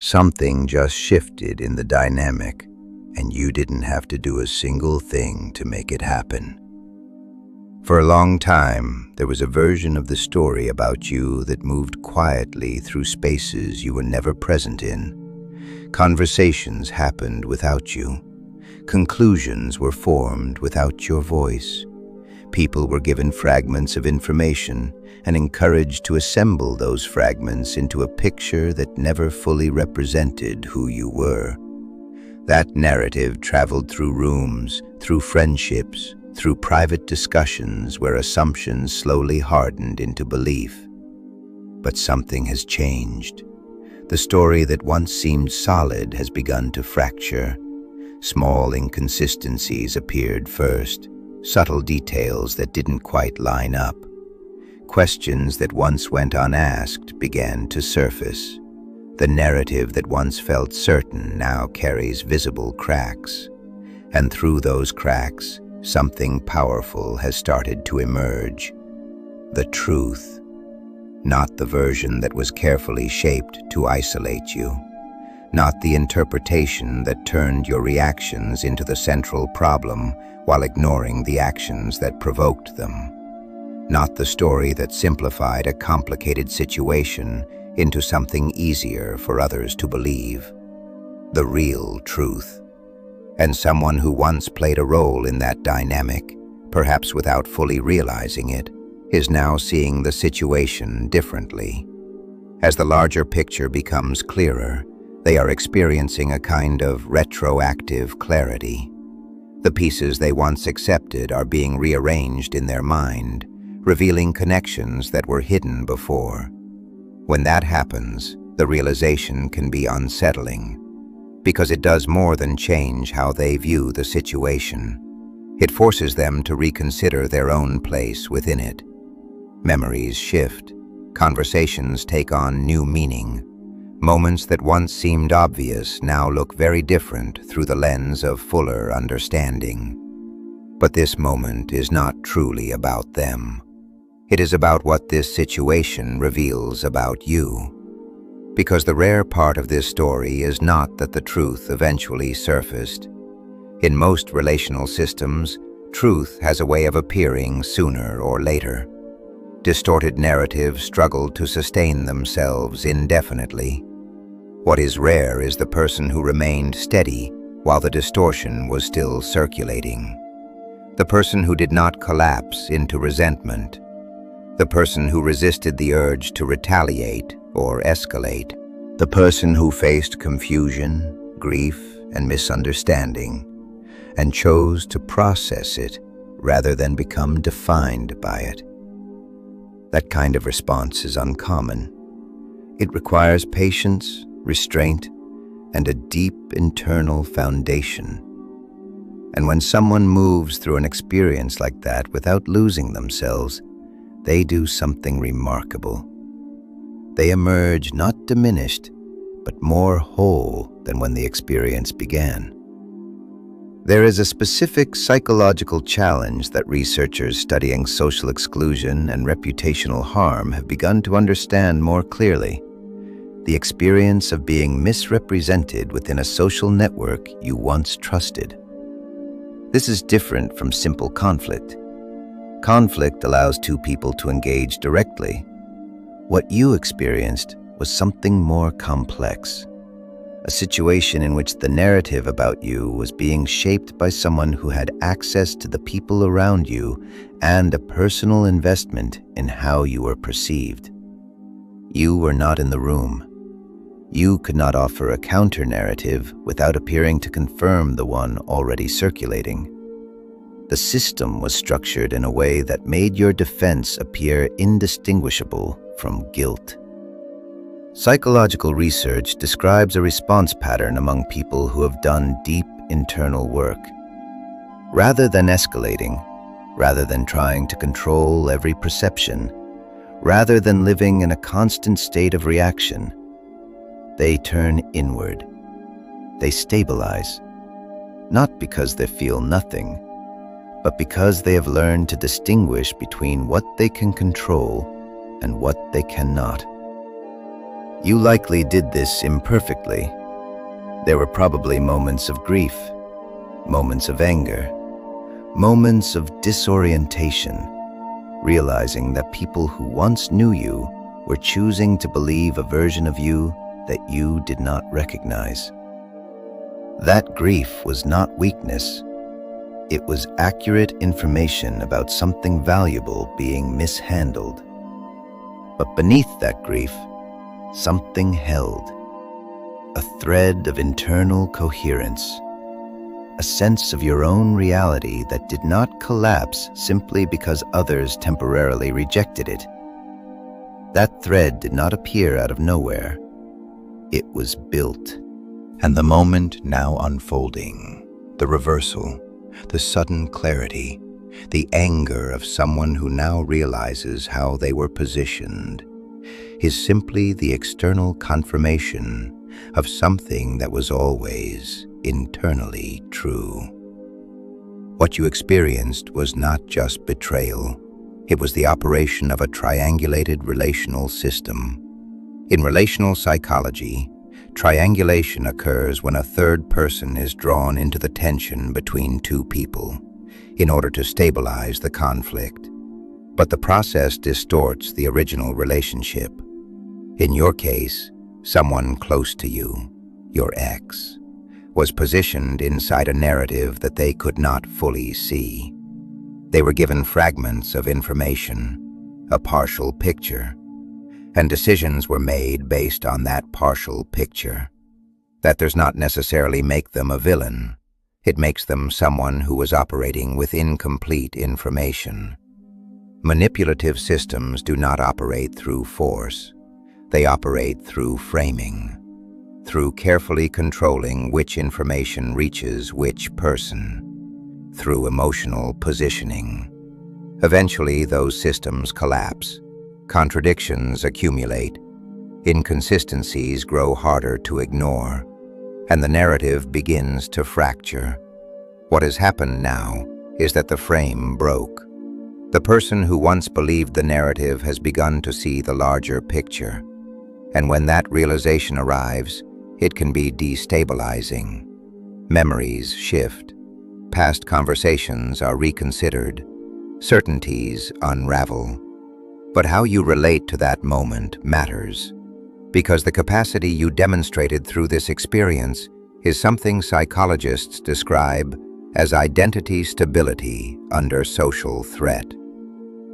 Something just shifted in the dynamic, and you didn't have to do a single thing to make it happen. For a long time, there was a version of the story about you that moved quietly through spaces you were never present in. Conversations happened without you. Conclusions were formed without your voice. People were given fragments of information and encouraged to assemble those fragments into a picture that never fully represented who you were. That narrative traveled through rooms, through friendships, through private discussions where assumptions slowly hardened into belief. But something has changed. The story that once seemed solid has begun to fracture. Small inconsistencies appeared first, subtle details that didn't quite line up. Questions that once went unasked began to surface. The narrative that once felt certain now carries visible cracks. And through those cracks, something powerful has started to emerge. The truth. Not the version that was carefully shaped to isolate you. Not the interpretation that turned your reactions into the central problem while ignoring the actions that provoked them. Not the story that simplified a complicated situation into something easier for others to believe. The real truth. And someone who once played a role in that dynamic, perhaps without fully realizing it, is now seeing the situation differently. As the larger picture becomes clearer, they are experiencing a kind of retroactive clarity. The pieces they once accepted are being rearranged in their mind, revealing connections that were hidden before. When that happens, the realization can be unsettling, because it does more than change how they view the situation. It forces them to reconsider their own place within it. Memories shift, conversations take on new meaning. Moments that once seemed obvious now look very different through the lens of fuller understanding. But this moment is not truly about them. It is about what this situation reveals about you. Because the rare part of this story is not that the truth eventually surfaced. In most relational systems, truth has a way of appearing sooner or later. Distorted narratives struggle to sustain themselves indefinitely. What is rare is the person who remained steady while the distortion was still circulating. The person who did not collapse into resentment. The person who resisted the urge to retaliate or escalate. The person who faced confusion, grief, and misunderstanding, and chose to process it rather than become defined by it. That kind of response is uncommon. It requires patience, restraint, and a deep internal foundation. And when someone moves through an experience like that without losing themselves, they do something remarkable. They emerge not diminished, but more whole than when the experience began. There is a specific psychological challenge that researchers studying social exclusion and reputational harm have begun to understand more clearly. The experience of being misrepresented within a social network you once trusted. This is different from simple conflict. Conflict allows two people to engage directly. What you experienced was something more complex. A situation in which the narrative about you was being shaped by someone who had access to the people around you and a personal investment in how you were perceived. You were not in the room. You could not offer a counter-narrative without appearing to confirm the one already circulating. The system was structured in a way that made your defense appear indistinguishable from guilt. Psychological research describes a response pattern among people who have done deep internal work. Rather than escalating, rather than trying to control every perception, rather than living in a constant state of reaction, they turn inward. They stabilize, not because they feel nothing, but because they have learned to distinguish between what they can control and what they cannot. You likely did this imperfectly. There were probably moments of grief, moments of anger, moments of disorientation, realizing that people who once knew you were choosing to believe a version of you that you did not recognize. That grief was not weakness. It was accurate information about something valuable being mishandled. But beneath that grief, something held. A thread of internal coherence. A sense of your own reality that did not collapse simply because others temporarily rejected it. That thread did not appear out of nowhere. It was built. And the moment now unfolding, the reversal, the sudden clarity, the anger of someone who now realizes how they were positioned, is simply the external confirmation of something that was always internally true. What you experienced was not just betrayal. It was the operation of a triangulated relational system. In relational psychology, triangulation occurs when a third person is drawn into the tension between two people in order to stabilize the conflict. But the process distorts the original relationship. In your case, someone close to you, your ex, was positioned inside a narrative that they could not fully see. They were given fragments of information, a partial picture, and decisions were made based on that partial picture. That does not necessarily make them a villain. It makes them someone who was operating with incomplete information. Manipulative systems do not operate through force. They operate through framing, through carefully controlling which information reaches which person, through emotional positioning. Eventually, those systems collapse. Contradictions accumulate, inconsistencies grow harder to ignore, and the narrative begins to fracture. What has happened now is that the frame broke. The person who once believed the narrative has begun to see the larger picture, and when that realization arrives, it can be destabilizing. Memories shift, past conversations are reconsidered, certainties unravel. But how you relate to that moment matters, because the capacity you demonstrated through this experience is something psychologists describe as identity stability under social threat.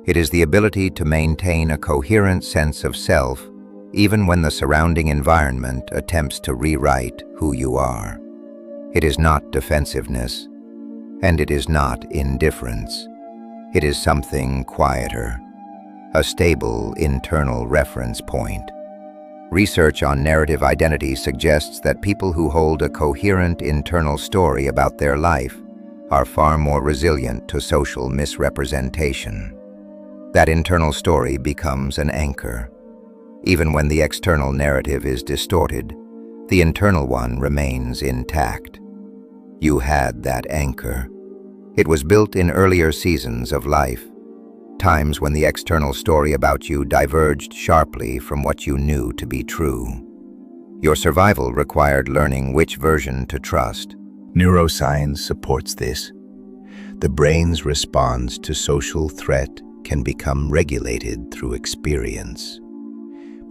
It is the ability to maintain a coherent sense of self even when the surrounding environment attempts to rewrite who you are. It is not defensiveness, and it is not indifference. It is something quieter, a stable internal reference point. Research on narrative identity suggests that people who hold a coherent internal story about their life are far more resilient to social misrepresentation. That internal story becomes an anchor. Even when the external narrative is distorted, the internal one remains intact. You had that anchor. It was built in earlier seasons of life, times when the external story about you diverged sharply from what you knew to be true. Your survival required learning which version to trust. Neuroscience supports this. The brain's response to social threat can become regulated through experience.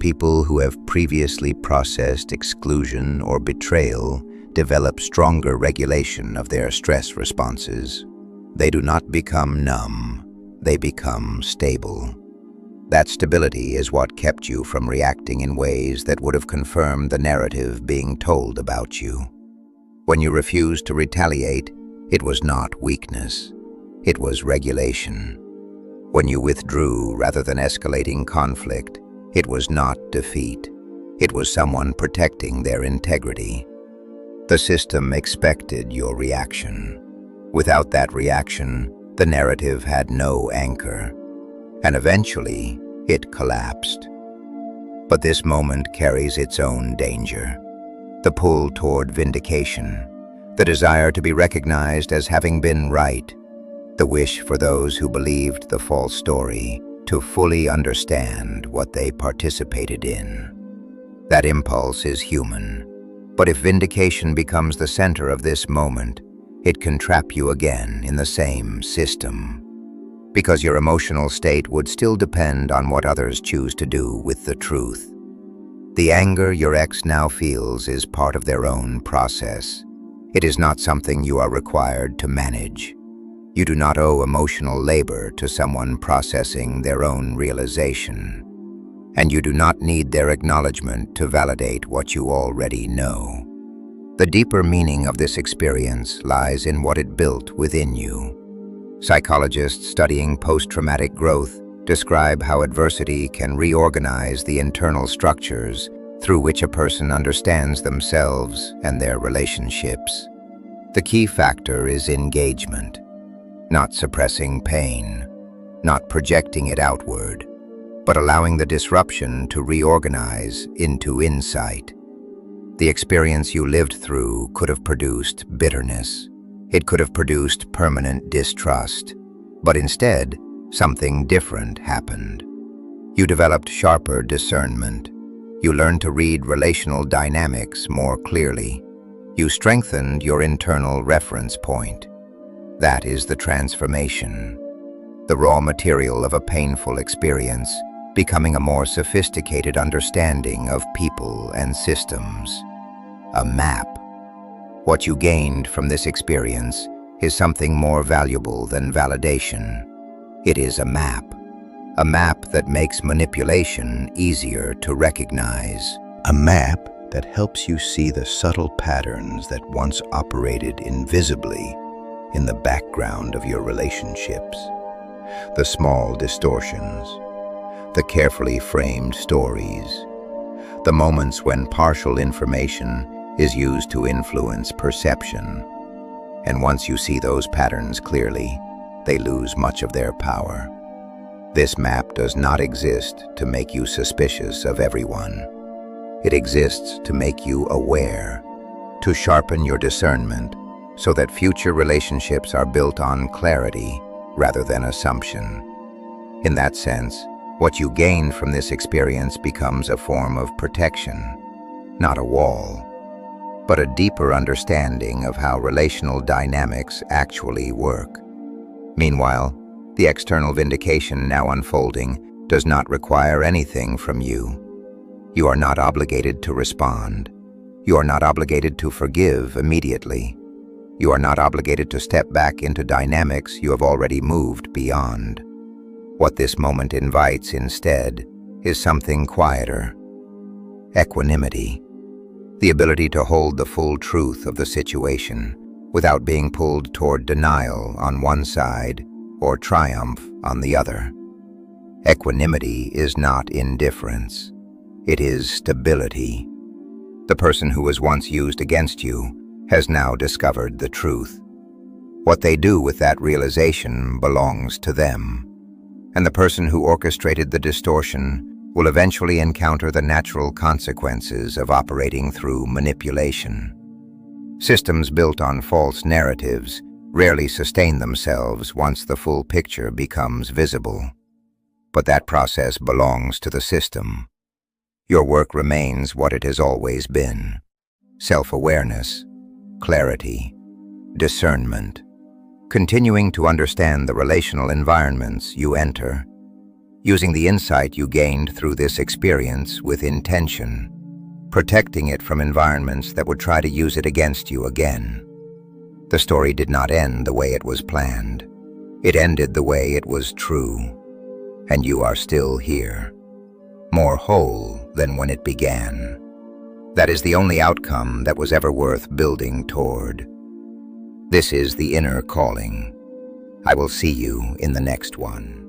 People who have previously processed exclusion or betrayal develop stronger regulation of their stress responses. They do not become numb, they become stable. That stability is what kept you from reacting in ways that would have confirmed the narrative being told about you. When you refused to retaliate, it was not weakness, it was regulation. When you withdrew rather than escalating conflict, it was not defeat. It was someone protecting their integrity. The system expected your reaction. Without that reaction, the narrative had no anchor, and eventually it collapsed. But this moment carries its own danger. The pull toward vindication, the desire to be recognized as having been right, the wish for those who believed the false story to fully understand what they participated in. That impulse is human. But if vindication becomes the center of this moment, it can trap you again in the same system. Because your emotional state would still depend on what others choose to do with the truth. The anger your ex now feels is part of their own process. It is not something you are required to manage. You do not owe emotional labor to someone processing their own realization. And you do not need their acknowledgement to validate what you already know. The deeper meaning of this experience lies in what it built within you. Psychologists studying post-traumatic growth describe how adversity can reorganize the internal structures through which a person understands themselves and their relationships. The key factor is engagement, not suppressing pain, not projecting it outward, but allowing the disruption to reorganize into insight. The experience you lived through could have produced bitterness. It could have produced permanent distrust. But instead, something different happened. You developed sharper discernment. You learned to read relational dynamics more clearly. You strengthened your internal reference point. That is the transformation. The raw material of a painful experience becoming a more sophisticated understanding of people and systems. A map. What you gained from this experience is something more valuable than validation. It is a map that makes manipulation easier to recognize. A map that helps you see the subtle patterns that once operated invisibly in the background of your relationships. The small distortions, the carefully framed stories, the moments when partial information is used to influence perception. And once you see those patterns clearly, they lose much of their power. This map does not exist to make you suspicious of everyone. It exists to make you aware, to sharpen your discernment, so that future relationships are built on clarity rather than assumption. In that sense, what you gain from this experience becomes a form of protection, not a wall, but a deeper understanding of how relational dynamics actually work. Meanwhile, the external vindication now unfolding does not require anything from you. You are not obligated to respond. You are not obligated to forgive immediately. You are not obligated to step back into dynamics you have already moved beyond. What this moment invites instead is something quieter. Equanimity. The ability to hold the full truth of the situation without being pulled toward denial on one side or triumph on the other. Equanimity is not indifference. It is stability. The person who was once used against you has now discovered the truth. What they do with that realization belongs to them. And the person who orchestrated the distortion will eventually encounter the natural consequences of operating through manipulation. Systems built on false narratives rarely sustain themselves once the full picture becomes visible. But that process belongs to the system. Your work remains what it has always been: self-awareness, clarity, discernment, continuing to understand the relational environments you enter, using the insight you gained through this experience with intention, protecting it from environments that would try to use it against you again. The story did not end the way it was planned. It ended the way it was true, and you are still here, more whole than when it began. That is the only outcome that was ever worth building toward. This is the inner calling. I will see you in the next one.